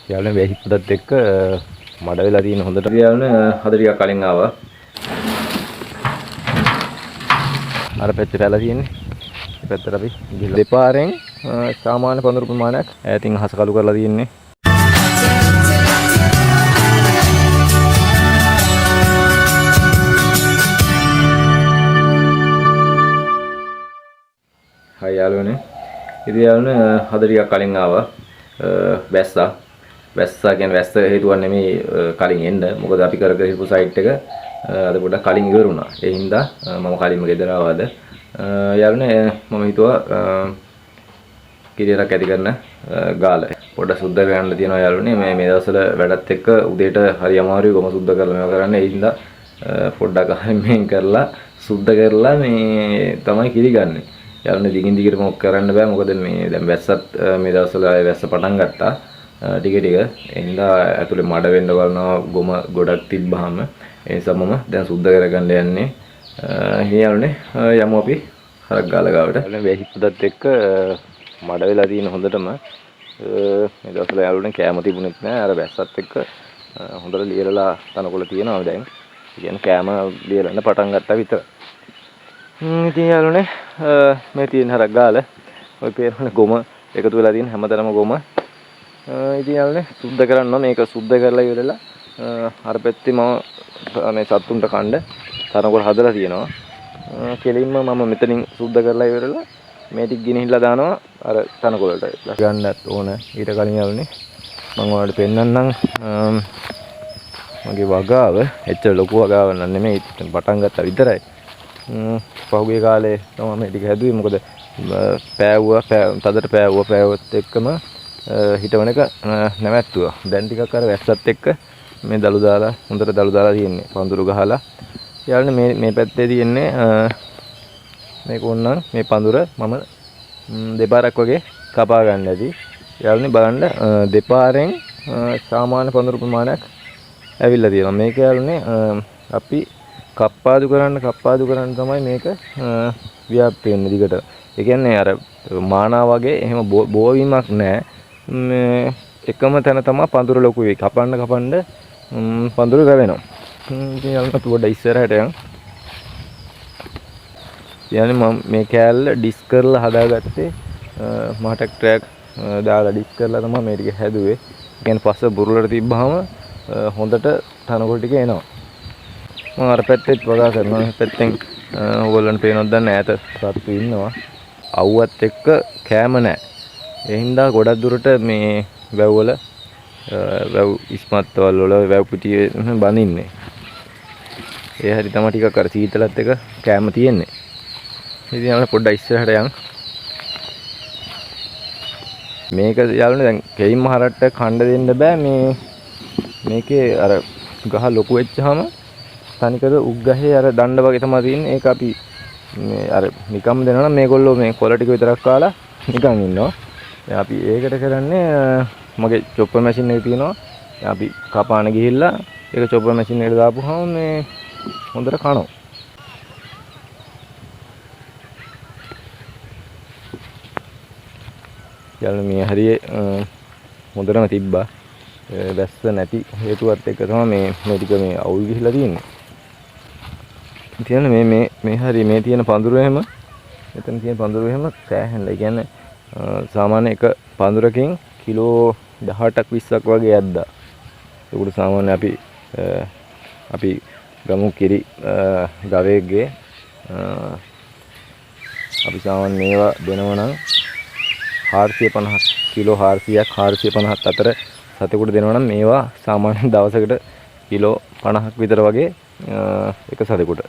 යාළුවනේ වැහිපොදත් එක්ක මඩ වෙලා තියෙන හොඳට යාළුවනේ අද ටිකක් කලින් ආවා. අර පැත්තට ඇලා තියෙන්නේ. මේ පැත්තට අපි දෙපාරෙන් සාමාන්‍ය පඳුරු ප්‍රමාණයක් ඈතින් අහස කළු කරලා තියෙන්නේ. හයි යාළුවනේ. ඉතින් යාළුවනේ අද ටිකක් කලින් ආවා. වැස්සා කියන්නේ වැස්ස හේතුවක් නෙමෙයි කලින් එන්න. මොකද අපි කර හිටපු සයිට් එක අද පොඩ්ඩක් කලින් ඉවර වුණා. ඒ හින්දා මම කලින්ම ගෙදර ආවද. යාළුවනේ මම හිතුවා කිරියරක් ඇති කරන ගාල පොඩ්ඩක් සුද්ධ කරන්න තියෙනවා යාළුවනේ. මේ දවස්වල වැඩත් එක්ක උදේට හරි අමාරුයි ගොම සුද්ධ කරලා මේවා කරන්න. ඒ හින්දා පොඩ්ඩක් අහිමියෙන් කරලා සුද්ධ කරලා මේ තමයි කිරි ගන්නෙ. යාළුවනේ දිගින් දිගටම ඔක් කරන්න බෑ. මොකද මේ දැන් වැස්සත් මේ දවස්වල වැස්ස පටන් ගත්තා. ටික ඒ හින්දා ඇතුලේ මඩ වෙන්න බලනවා ගොම ගොඩක් තිබ්බහම. ඒ නිසා මම දැන් සුද්ධ කරගන්න යන්නේ. යාළුවනේ යමු අපි හරක් ගාල ගාවට. යාළුවනේ වැහිපොදත් එක්ක මඩ වෙලා තියෙන හොඳටම මේ දවස්වල යාළුවනේ කෑම තිබුණෙත් නෑ. අර වැස්සත් එක්ක හොඳට ලියලා තනකොළ තියෙනවා දැන්. ඒ කියන්නේ කෑම ලියලන්න පටන් ගත්තා විතර. ඉතින් යාළුවනේ මේ තියෙන හරක් ගාල ඔය පේන ගොම එකතු වෙලා තියෙන හැමතැනම ගොම. ඉතින් යාළුවනේ සුද්ධ කරනවා. මේක සුද්ධ කරලා ඉවරලා අර පැත්තේ මම මේ සත්තුන්ට කන්න තනකොළ හදලා තියෙනවා. කෙලින්ම මම මෙතනින් සුද්ධ කරලා ඉවරලා මේ ටික ගෙනහිල්ලා දානවා අර තනකොළට. ගන්නත් ඕන. ඊට කලින් යාළුවනේ මම ඔයාලට පෙන්නන්නම් මගේ වගාව. එච්චර ලොකු වගාවක් නෙමෙයි. පටන් ගත්තා විතරයි. පහුගිය කාලේ තමයි මේ ටික හැදුවේ. මොකද තදට පෑවුවත් එක්කම හිටවන එක නැවැත්තුවා. දැන් ටිකක් අර වැස්සත් එක්ක මේ දළු දාලා හොඳට දළු දාලා තියෙන්නේ. පඳුරු ගහලා. යාළුවනේ මේ පැත්තේ තියෙන්නේ මේක ඕනනම් මේ පඳුර මම දෙපාරක් වගේ කපා ගන්න ඇති. යාළුවනේ බලන්න දෙපාරෙන් සාමාන්‍ය පඳුරු ප්‍රමාණයක් ඇවිල්ලා තියෙනවා. මේක යාළුවනේ අපි කප්පාදු කරන්න තමයි මේක ව්‍යාප්ත වෙන්නේ දිගට. ඒ කියන්නේ අර මානා වගේ එහෙම බෝවීමක් නැහැ. මේ එකම තැන තමයි පඳුර ලොකු වෙයි. කපන්න පඳුර ගවෙනවා. ඉතින් යාළුවනේ අපි පොඩ්ඩක් ඉස්සරහට යමු. يعني මම මේ කෑල්ල ඩිස් කරලා හදාගත්තේ මහටක් ට්‍රැක් දාලා ඩිස් කරලා තමයි මේ ටික හැදුවේ. ඒ කියන්නේ පස්ස බුරුලට තිබ්බහම හොඳට තනකොළ ටික එනවා. මම අර පැත්තෙත් වගා කරනවා. මේ පැත්තෙන් ඕගොල්ලන්ට පේනවද දන්නේ ඈත සත්තු ඉන්නවා. අවුවත් එක්ක කෑම නැහැ. ඒ හින්දා ගොඩක් දුරට මේ වැව්වල වැව් ඉස්මත්වල වල වැව් පිටියේ බඳින්නේ. ඒ හැටි තමයි ටිකක් අර සීතලත් එක කෑම තියෙන්නේ. ඉතින් අපි පොඩ්ඩක් ඉස්සරහට යමු. මේක යාළුවනේ දැන් කෙයින්ම හරට්ට කණ්ඩ දෙන්න බෑ. මේකේ අර ගහ ලොකු වෙච්චාම තනිකර උග්ගහේ අර දණ්ඩ වගේ තමයි තියෙන්නේ. ඒක අපි මේ අර නිකම් දෙනවා නම් මේගොල්ලෝ මේ කොළ ටික විතරක් කාලා නිකන් ඉන්නවා. දැන් අපි ඒකට කරන්නේ මගේ චොප්පර් මැෂින් එක තියෙනවා. දැන් අපි කපාන ගිහිල්ලා ඒක චොප්පර් මැෂින් එකට දාපුවාම මේ හොඳට කනවා. යාළුවනේ මේ හරියේ හොඳටම තිබ්බා. වැස්ස නැති හේතුවත් එක්ක තමයි මේ ටික මේ අවුල් ගිහිලා තියෙන්නේ. ඉතින් මේ හරිය මේ තියෙන පඳුර එහෙම මෙතන තියෙන පඳුර එහෙම සෑහෙන්න. ඒ කියන්නේ සාමාන්‍ය එක පඳුරකින් කිලෝ 18ක් 20ක් වගේ ඇද්දා. ඒකට සාමාන්‍ය අපි ගමු කිරි ගවයෙක්ගේ අපි සාමාන්‍ය මේවා දෙනවා නම් 450 කිලෝ 400ක් 450ක් අතර සතෙකුට දෙනවා නම් මේවා සාමාන්‍ය දවසකට කිලෝ 50ක් විතර වගේ එක සතෙකුට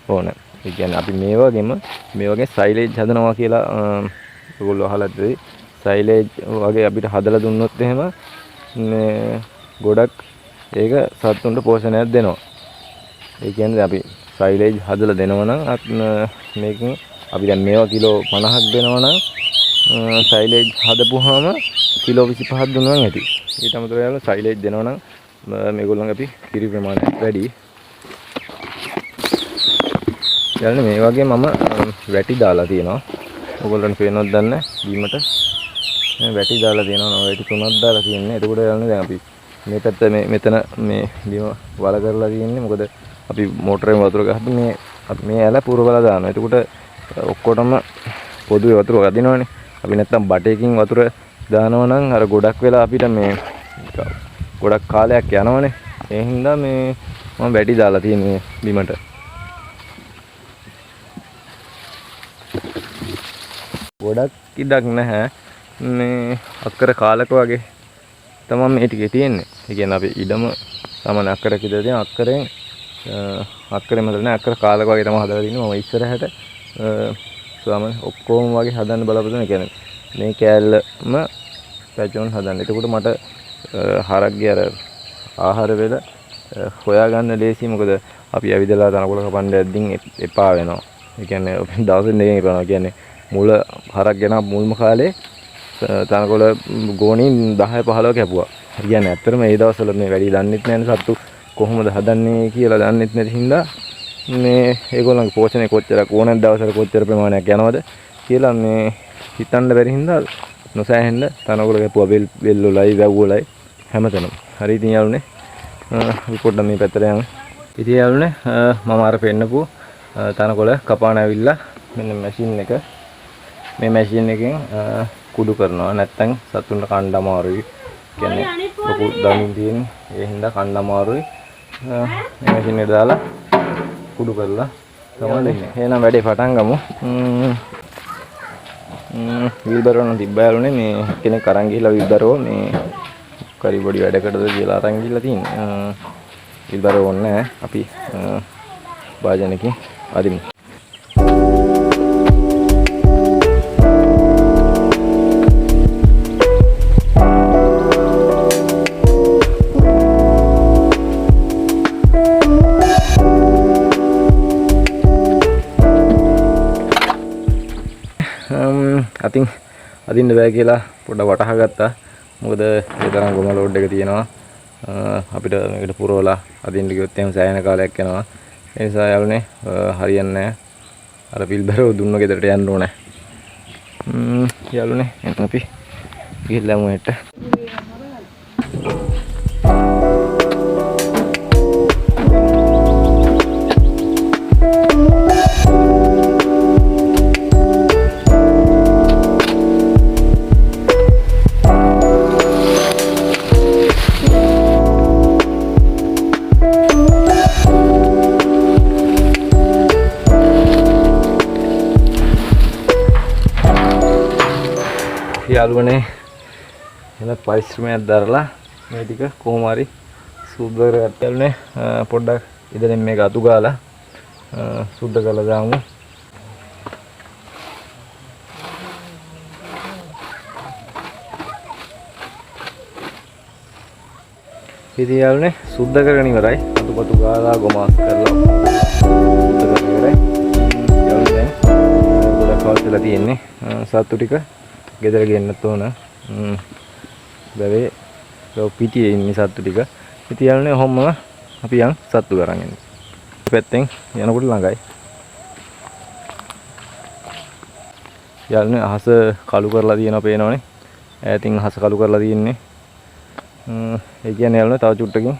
ඕන. ඒ කියන්නේ අපි මේ වගේ සයිලේජ් හදනවා කියලා ඔයගොල්ලෝ අහලා ඇති. සයිලේජ් වගේ අපිට හදලා දුන්නොත් එහෙම මේ ගොඩක් ඒක සතුන්ට පෝෂණයක් දෙනවා. ඒ කියන්නේ අපි සයිලේජ් හදලා දෙනවා නම් මේකෙන් අපි දැන් මේවා කිලෝ 50ක් දෙනවා නම් සයිලේජ් හදපුවාම කිලෝ 25ක් දුන්නා නම් ඇති. ඊට අමතරව යන සයිලේජ් දෙනවා නම් මේගොල්ලන්ගේ අපි කිරි ප්‍රමාණය වැඩි. යාළුවනේ මේ වගේ මම වැටි දාලා තියෙනවා. ඔයගොල්ලන්ට පේනවද දන්නේ බීමට. මේ වැටි දාලා තියෙනවා. වැටි 3ක් දාලා තියෙන්නේ. එතකොට යන්නේ දැන් අපි මේ පැත්ත මෙතන මේ බිම වල කරලා තියෙන්නේ. මොකද අපි මෝටරයෙන් වතුර ගහද්දි මේ ඇල පුරවලා දානවා. එතකොට ඔක්කොටම පොදුවේ වතුර වදිනවනේ. අපි නැත්තම් බටේකින් වතුර දානවා නම් අර ගොඩක් වෙලා අපිට මේ ගොඩක් කාලයක් යනවනේ. ඒ හින්දා මේ මම වැටි දාලා තියෙන්නේ බිමට. ගොඩක් ඉඩක් නැහැ. මේ අක්කර කාලක වගේ තමයි මේ ටිකේ තියෙන්නේ. ඒ කියන්නේ අපි ඉඩම සාමාන්‍ය අක්කරක ඉඳලා තියෙන අක්කරෙන් අක්කරෙම නැහැ අක්කර කාලක වගේ තමයි හදලා තින්නේ. මම ඉස්සරහට සාමාන්‍ය ඔක්කොම වගේ හදන්න බලාපොරොත්තු වෙන. කියන්නේ මේ කෑල්ලම පැචෝන් හදන්න. එතකොට මට හරක්ගේ අර ආහාර වේල හොයාගන්න ලේසි. මොකද අපි ඇවිදලා තනකොළ කපන්න යද්දී එපා වෙනවා. ඒ කියන්නේ දවසෙන් දෙකකින් එපානවා. කියන්නේ මුල හරක් ගෙන මුල්ම කාලේ තනකොළ ගෝණින් 10 15 කැපුවා. කියන්නේ ඇත්තටම ඒ දවස්වල මේ වැඩි දන්නෙත් නැහැ සත්තු කොහොමද හදන්නේ කියලා දන්නෙත් නැති හින්දා මේ ඒගොල්ලන්ගේ පෝෂණය කොච්චරක් ඕනක් දවසකට කොච්චර ප්‍රමාණයක් යනවද කියලා මේ හිතන්න බැරි හින්දා නොසෑහෙන්න තනකොළ කැපුවා. වෙල් වලයි වැව් වලයි හැමතැනම. හරි ඉතින් යාළුනේ අපි පොඩ්ඩක් මේ පැත්තට යමු. ඉතින් යාළුනේ මම අර පෙන්නපු තනකොළ කපාන ඇවිල්ලා මෙන්න මැෂින් එක මේ මැෂින් එකෙන් කුඩු කරනවා. නැත්තම් සතුන්ට කන්න අමාරුයි. කියන්නේ ලොකු දමින් තියෙන ඒ හින්දා කන්න අමාරුයි. මේ මැෂින් එක දාලා කුඩු කරලා තමයි දෙන්නේ. එහෙනම් වැඩේ පටන් ගමු. විල්බරෝන තිබ්බයලුනේ මේ කෙනෙක් අරන් ගිහිල්ලා විල්බරෝ මේ කරි බොඩි වැඩකටද කියලා අරන් ගිහිල්ලා තියෙන්නේ. විල්බරෝ ඕනේ නැහැ. අපි වාජනකින් අදිමු. අතින් අදින්න බෑ කියලා පොඩ්ඩක් වටහා ගත්තා. මොකද ඒ තරම් ගොම ලෝඩ් එක තියෙනවා. අපිට මේකට පුරවලා අදින්න ගියොත් එහෙම සෑහෙන කාලයක් යනවා. ඒ නිසා යාළුනේ හරියන්නේ නැහැ. අර පිල්බරෝ දුන්න ගෙදරට යන්න ඕනේ. යාළුනේ එතන අපි ගිහිල්ලා යමු හෙට. යාළුවනේ එන පරිශ්‍රමයක් දරලා මේ ටික කොහොම හරි සුද්ධ කරගත්තා. යාළුවනේ පොඩ්ඩක් ඉතින් මේක අතු ගාලා සුද්ධ කරලා දාමු. ඉතින් යාළුවනේ සුද්ධ කරගෙන ඉවරයි. අතුපතු ගාලා ගොමාස් කරලා සුද්ධ කරගෙන ඉවරයි. යාළුවනේ ගොඩක් අවශ්‍යලා තියෙන්නේ සත්තු ටික ගෙදර ගෙන්නත් ඕන. බැවේ පිටියේ ඉන්නේ සත්තු ටික. ඉතින් යාළුවනේ ඔහොම අපි යන් සත්තු ගරන් එන්නේ. පැත්තෙන් යනකොට ළඟයි. යාළුවනේ අහස කළු කරලා තියෙනවා පේනවනේ. ඈතින් අහස කළු කරලා තියෙන්නේ. ඒ කියන්නේ යාළුවනේ තව චුට්ටකින්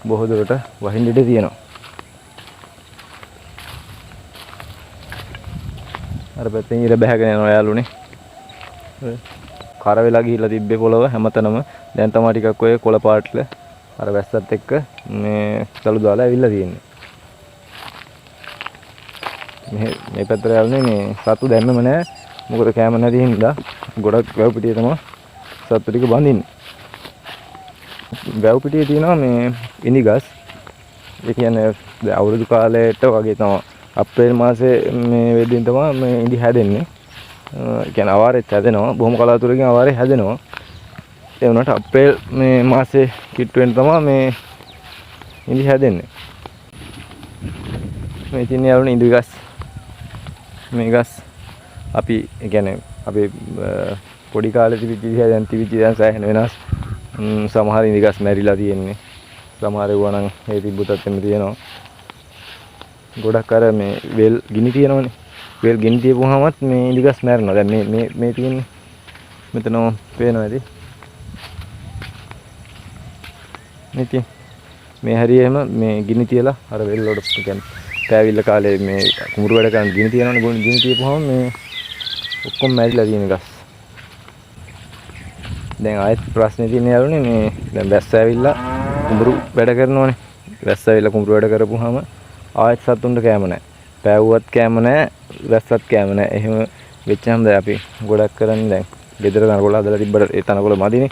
බොහෝ දුරට වහින්න ඉඩ තියෙනවා. අර පැත්තෙන් ඉර බහගෙන යනවා යාළුවනේ. කර වෙලා ගිහිල්ලා තිබ්බේ පොළව හැමතැනම. දැන් තමයි ටිකක් ඔය කොළ පාටල අර වැස්සත් එක්ක මේ තලු දාලා ඇවිල්ලා තියෙන්නේ. මේ පැත්තට යාළුවනේ මේ සතු දැම්මම නැහැ. මොකද කැම නැති හින්දා ගොඩක් වැව් පිටියේ තමයි සතු ටික බඳින්නේ. වැව් පිටියේ තියෙනවා මේ ඉනිගස්. ඒ කියන්නේ අවුරුදු කාලයට වගේ තමයි අප්‍රේල් මාසේ මේ වෙද්දීන් තමයි මේ ඉඳි හැදෙන්නේ. ඒ කියන්නේ අවාරෙත් හැදෙනවා. බොහොම කලාතුරකින් අවාරේ හැදෙනවා. ඒ වුණාට අප්‍රේල් මේ මාසේ කිට්ටුවෙන් තමයි මේ ඉඳි හැදෙන්නේ. මේ තියෙන යාළුවනේ ඉඳි ගස්. මේ ගස් අපි ඒ කියන්නේ අපි පොඩි කාලේ තිබිච්ච ඉඳි දැන් තිබිච්ච දැන් සෑහෙන වෙනස්. සමහර ඉඳි ගස් මැරිලා තියෙන්නේ. සමහර ඒවා නම් ඒ තිබුතත් එන්න තියෙනවා. ගොඩක් අර මේ වෙල් ගිනි තියෙනවනේ. වෙල් ගිනි තියපුවාමත් මේ ඉඳි ගස් මැරෙනවා. දැන් මේ තියෙන්නේ. මෙතන පේනවා ඇති. ඉතින් මේ හරියම මේ ගිනි තියලා අර වෙල් වලට කියන්නේ පෑවිල්ල කාලේ මේ කුඹුරු වැඩ කරන් ගිනි තියනවනේ ගිනි තියපුවාම මේ ඔක්කොම මැරිලා තියෙන ගස්. දැන් ආයෙත් ප්‍රශ්නේ තියෙන යාළුවනේ මේ දැන් වැස්ස ඇවිල්ලා කුඹුරු වැඩ කරනවනේ. වැස්ස ඇවිල්ලා කුඹුරු වැඩ කරපුවාම ආයෙත් සතුන්ට කෑම නැහැ. පෑවුවත් කෑම නැහැ, වැස්සත් කෑම නැහැ. එහෙම වෙච්චාම දැන් අපි ගොඩක් කරන්නේ දැන් ගෙදර තනකොළ හදලා තිබ්බට ඒ තනකොළ මදිනේ.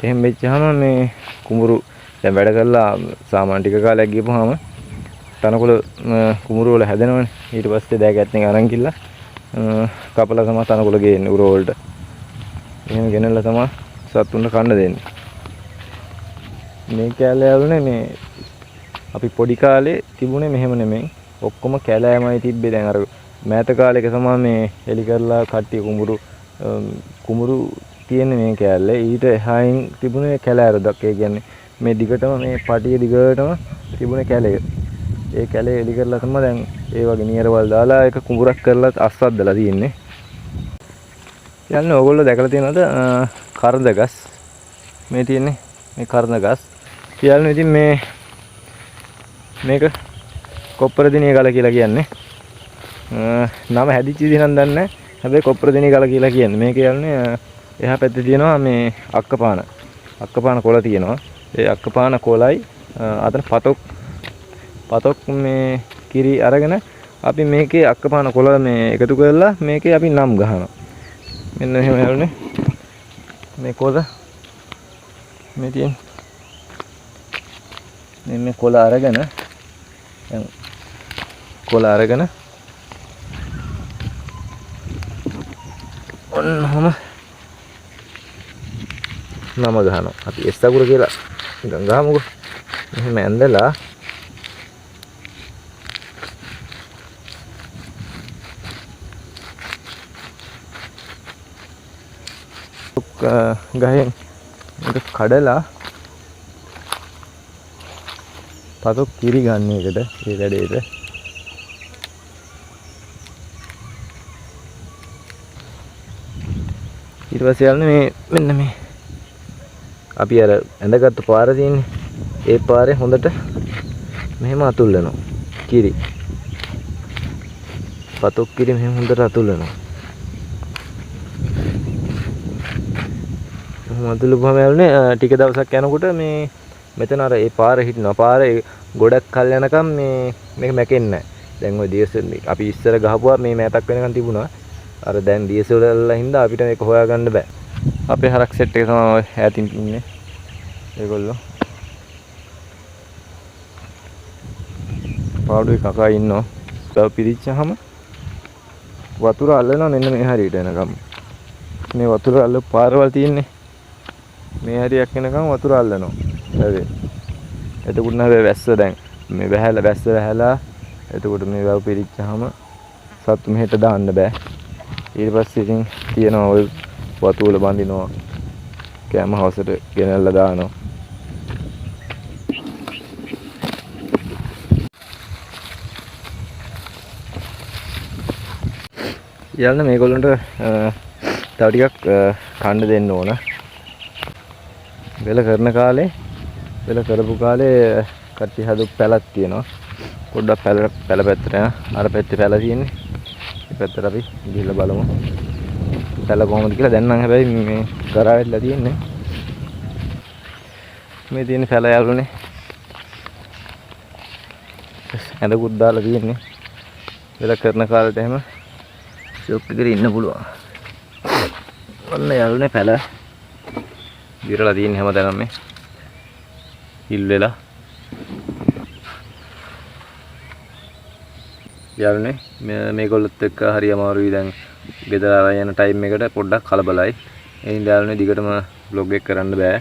එහෙම වෙච්චාම මේ කුඹුරු දැන් වැඩ කරලා සාමාන්‍ය ටික කාලයක් ගියපුවාම තනකොළ කුඹුරු වල හැදෙනවනේ. ඊට පස්සේ දැකැත්නේ අරන් ගිහලා කපලා තමයි තනකොළ ගේන්නේ උර වලට. එහෙම ගෙනල්ලා තමයි සතුන්ට කන්න දෙන්නේ. මේ කැලේ යාළුවනේ මේ අපි පොඩි කාලේ තිබුණේ මෙහෙම නෙමෙයි. ඔක්කොම කැලෑමයි තිබ්බේ. දැන් අර මෑත කාලේක තමයි මේ එලි කරලා කට්ටිය කුඹුරු තියෙන්නේ මේ කැලේ. ඊට එහායින් තිබුණේ කැලෑරදක්. ඒ කියන්නේ මේ දිගටම මේ පටිය දිගටම තිබුණේ කැලේ. ඒ කැලේ එලි කරලා තමයි දැන් ඒ වගේ නියරවල් දාලා ඒක කුඹුරක් කරලා අස්වද්දලා තියෙන්නේ. යන්නේ ඕගොල්ලෝ දැකලා තියෙනවද කරඳ ගස්? මේ තියෙන්නේ මේ කරඳ ගස්. කියලා ඉතින් මේක කොප්පරදිනිය ගල කියලා කියන්නේ. නම හැදිච්ච විදිහ නම් දන්නේ නැහැ. හැබැයි කොප්පරදිනිය ගල කියලා කියන්නේ. මේක කියන්නේ එහා පැත්තේ තියෙනවා මේ අක්කපාන. අක්කපාන කොළ තියෙනවා. ඒ අක්කපාන කොළයි අතන පතොක් මේ කිරි අරගෙන අපි මේකේ අක්කපාන කොළ මේ එකතු කරලා මේකේ අපි නම් ගහනවා. මෙන්න එහෙම යන්නේ. මේ කොළ මේ තියෙන මේ කොළ අරගෙන දැන් කොළ අරගෙන ඔන්නම නම ගහනවා. අපි එස්සකුර කියලා ගහමුකෝ. මෙහෙම ඇඳලා ගහෙන් ඒක කඩලා පතොක් කිරි ගන්න එකට ඒ වැඩේට ඊට පස්සේ යන්නේ මේ මෙන්න මේ අපි අර ඇඳගත්තු පාර තියෙන්නේ ඒ පාරේ හොඳට මෙහෙම අතුල්ලනවා කිරි පතොක් කිරි මෙහෙම හොඳට අතුල්ලනවා මතුලුපුවම යන්නේ ටික දවසක් යනකොට මේ මෙතන අර ඒ පාර හිටිනවා පාරේ ගොඩක් කල් යනකම් මේක මැකෙන්නේ නැහැ. දැන් ওই දියස අපි ඉස්සර ගහපුවා මේ මෑතක් වෙනකන් තිබුණා. අර දැන් දියස වල හින්දා අපිට මේක හොයාගන්න බෑ. අපේ හරක් සෙට් එක තමයි ඔය ඈතින් ඉන්නේ. ඒගොල්ලෝ පාඩුවේ කකා ඉන්නවා. තව පිරිච්චාම වතුර අල්ලනවා මෙන්න මේ හරියට එනකම්. මේ වතුර අල්ල පාරවල් තියෙන්නේ. මේ හරියක් එනකම් වතුර අල්ලනවා. හරි. එතකොට නෑ වැස්ස දැන් මේ වැස්ස වැහැලා එතකොට මේ වැව් පිරිච්චාම සත්තු මෙහෙට දාන්න බෑ. ඊට පස්සේ ඉතින් තියනවා ඔය වතු වල බඳිනවා. කැම හවසට ගෙනල්ලා දානවා. යන්න මේගොල්ලන්ට තව ටිකක් කන්න දෙන්න ඕන. වෙල කරන කාලේ වෙල කරපු කාලේ කට්ටි හදපු පැලක් තියෙනවා. පොඩ්ඩක් පැල පැත්තට අර පැත්තේ පැල තියෙන්නේ. මේ පැත්තට අපි ගිහිල්ලා බලමු. පැල කොහොමද කියලා දැන් නම් හැබැයි මේ කරා වෙලා තියෙන්නේ. මේ තියෙන පැල යාළුවනේ. ඇඳකුත් දාලා තියෙන්නේ. වෙල කරන කාලේට එහෙම ෂොප් එකේ ඉන්න පුළුවන්. ඔන්න යාළුවනේ පැල විරලා තියෙන හැමදාම මේ හිල් වෙලා යාළුවනේ මේගොල්ලොත් එක්ක හරි අමාරුයි දැන් ගෙදර ආවා යන ටයිම් එකට පොඩ්ඩක් කලබලයි ඒ හින්දා යාළුවනේ දිගටම vlog එක කරන්න බෑ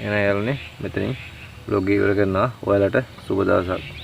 එන යාළුවනේ මෙතනින් vlog එක ඉවර කරනවා ඔයාලට සුබ දවසක්